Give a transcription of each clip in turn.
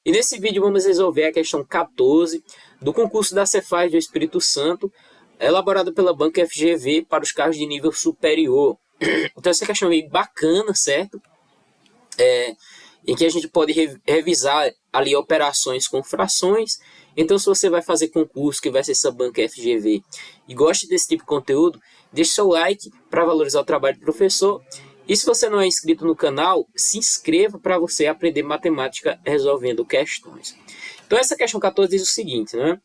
E nesse vídeo vamos resolver a questão 14 do concurso da Cefaz do Espírito Santo, elaborado pela Banca FGV para os cargos de nível superior. Então essa questão é bem bacana, certo? Em que a gente pode revisar ali operações com frações. Então, se você vai fazer concurso, que vai ser essa Banca FGV, e gosta desse tipo de conteúdo, deixe seu like para valorizar o trabalho do professor. E se você não é inscrito no canal, se inscreva para você aprender matemática resolvendo questões. Então, essa questão 14 diz o seguinte, né?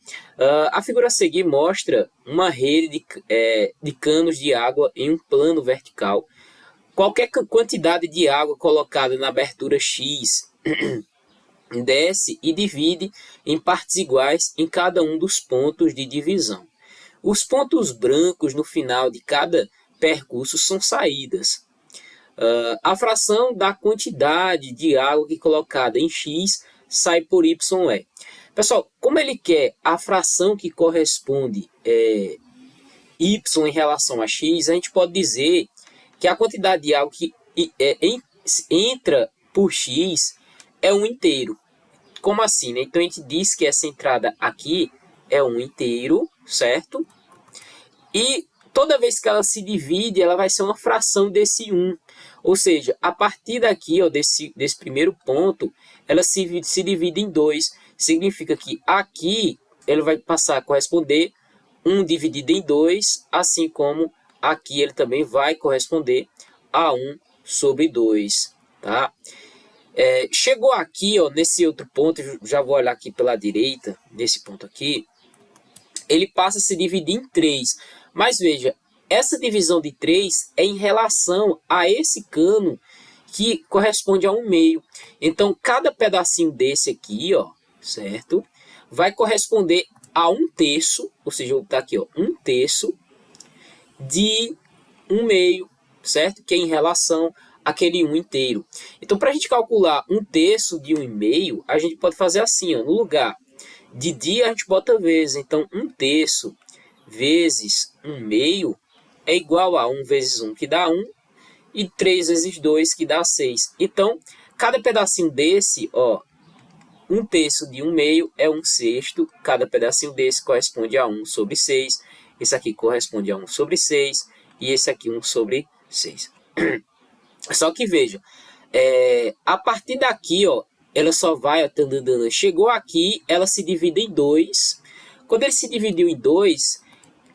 A figura a seguir mostra uma rede de canos de água em um plano vertical. Qualquer quantidade de água colocada na abertura X desce e divide em partes iguais em cada um dos pontos de divisão. Os pontos brancos no final de cada percurso são saídas. A fração da quantidade de água que colocada em X sai por YE. Pessoal, como ele quer a fração que corresponde Y em relação a X, a gente pode dizer que a quantidade de água que entra por X é um inteiro. Como assim, né? Então a gente diz que essa entrada aqui é um inteiro, certo? E toda vez que ela se divide, ela vai ser uma fração desse 1. Ou seja, a partir daqui, ó, desse primeiro ponto, ela se divide em 2. Significa que aqui ele vai passar a corresponder 1 dividido em 2, assim como aqui ele também vai corresponder a 1 sobre 2, tá? Chegou aqui, ó, nesse outro ponto, eu já vou olhar aqui pela direita, nesse ponto aqui, ele passa a se dividir em 3. Mas veja, essa divisão de 3 é em relação a esse cano que corresponde a 1/2. Então, cada pedacinho desse aqui, ó, certo? Vai corresponder a 1/3, ou seja, eu vou botar aqui, ó, 1/3 de 1/2, certo? Que é em relação àquele 1 inteiro. Então, para a gente calcular 1/3 de 1/2, a gente pode fazer assim, ó, no lugar de dia a gente bota vezes. Então, 1/3 vezes 1/2 é igual a 1 vezes 1, que dá 1, e 3 vezes 2, que dá 6. Então, cada pedacinho desse, ó, 1/3 de 1/2 é 1/6. Cada pedacinho desse corresponde a 1 sobre 6. Esse aqui corresponde a 1 sobre 6. E esse aqui 1 sobre 6. Só que veja, a partir daqui, ó, ela só vai, ó, chegou aqui, ela se divide em 2. Quando ele se dividiu em 2,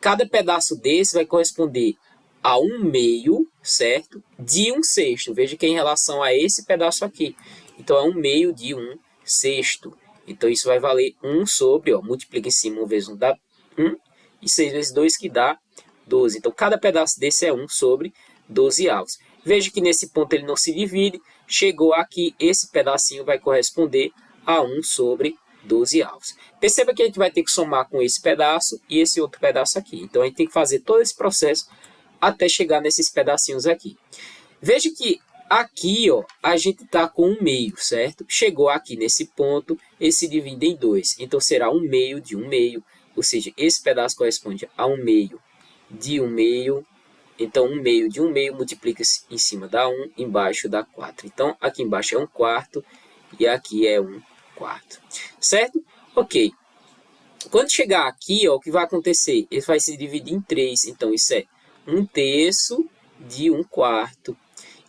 cada pedaço desse vai corresponder a 1/2, certo? De 1/6. Veja que é em relação a esse pedaço aqui. Então, é 1/2 de 1/6. Então, isso vai valer 1 sobre, ó, multiplica em cima, 1 vezes 1 dá 1, e 6 vezes 2 que dá 12. Então, cada pedaço desse é 1 sobre 12 avos. Veja que nesse ponto ele não se divide. Chegou aqui, esse pedacinho vai corresponder a 1 sobre 12 avos. Perceba que a gente vai ter que somar com esse pedaço e esse outro pedaço aqui. Então, a gente tem que fazer todo esse processo até chegar nesses pedacinhos aqui. Veja que aqui, ó, a gente está com 1/2, certo? Chegou aqui nesse ponto, ele se divide em 2. Então, será 1/2 de 1/2. Ou seja, esse pedaço corresponde a 1/2 de 1/2. Então, 1/2 de 1/2 multiplica-se em cima dá 1, embaixo dá 4. Então, aqui embaixo é 1/4 e aqui é 1/4. Certo? Ok. Quando chegar aqui, ó, o que vai acontecer? Ele vai se dividir em 3. Então, isso é 1/3 de 1/4.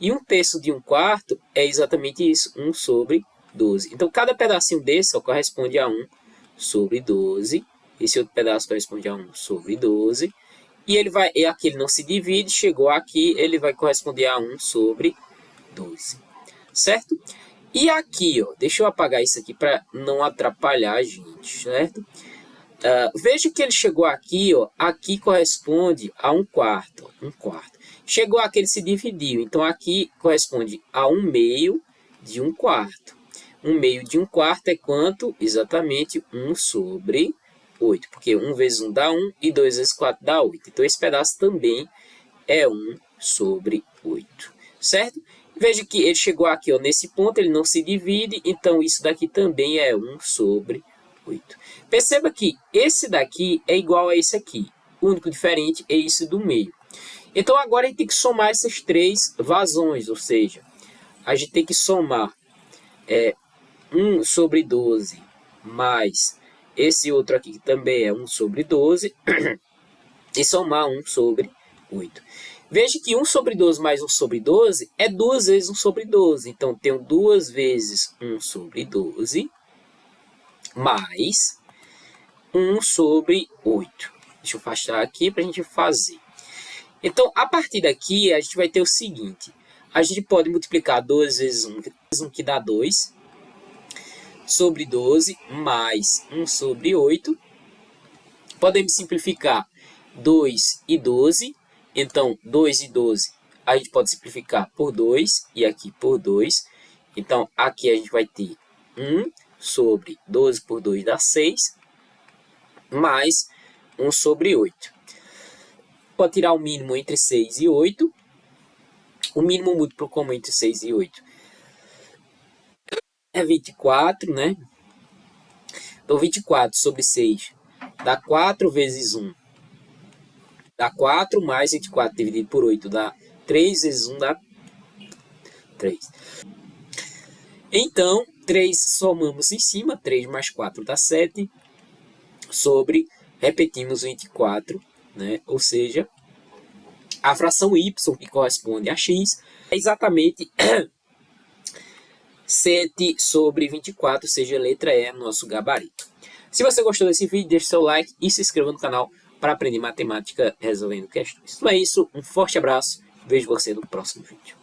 E 1/3 de 1/4 é exatamente isso, 1 sobre 12. Então, cada pedacinho desse, ó, corresponde a 1 sobre 12. Esse outro pedaço corresponde a 1 sobre 12. E ele vai, aqui ele não se divide, chegou aqui, ele vai corresponder a 1 sobre 12. Certo? E aqui, ó, deixa eu apagar isso aqui para não atrapalhar a gente, certo? Veja que ele chegou aqui, ó, aqui corresponde a 1/4, ó, 1/4. Chegou aqui, ele se dividiu, então aqui corresponde a 1/2 de 1/4. 1/2 de 1/4 é quanto? Exatamente 1 sobre 8, porque 1 vezes 1 dá 1 e 2 vezes 4 dá 8. Então, esse pedaço também é 1 sobre 8, certo? Veja que ele chegou aqui, ó, nesse ponto, ele não se divide, então isso daqui também é 1 sobre 8. Perceba que esse daqui é igual a esse aqui. O único diferente é esse do meio. Então, agora a gente tem que somar essas três vazões, ou seja, a gente tem que somar 1 sobre 12 mais esse outro aqui que também é 1 sobre 12 e somar 1 sobre 8. Veja que 1 sobre 12 mais 1 sobre 12 é 2 vezes 1 sobre 12. Então, tenho 2 vezes 1 sobre 12 mais 1 sobre 8. Deixa eu afastar aqui para a gente fazer. Então, a partir daqui, a gente vai ter o seguinte. A gente pode multiplicar 2 vezes 1, que dá 2, sobre 12, mais 1 sobre 8. Podemos simplificar 2 e 12. Então, 2 e 12, a gente pode simplificar por 2 e aqui por 2. Então, aqui a gente vai ter 1 sobre 12 por 2 dá 6, mais 1 sobre 8. Pode tirar o mínimo entre 6 e 8. O mínimo múltiplo comum entre 6 e 8 é 24, né? Então, 24 sobre 6 dá 4 vezes 1. Dá 4, mais 24 dividido por 8 dá 3 vezes 1 dá 3. Então, 3 somamos em cima, 3 mais 4 dá 7, sobre, repetimos 24, né? Ou seja, a fração y, que corresponde a x, é exatamente 7 sobre 24, ou seja, a letra E é nosso gabarito. Se você gostou desse vídeo, deixe seu like e se inscreva no canal para aprender matemática resolvendo questões. Então é isso, um forte abraço, vejo você no próximo vídeo.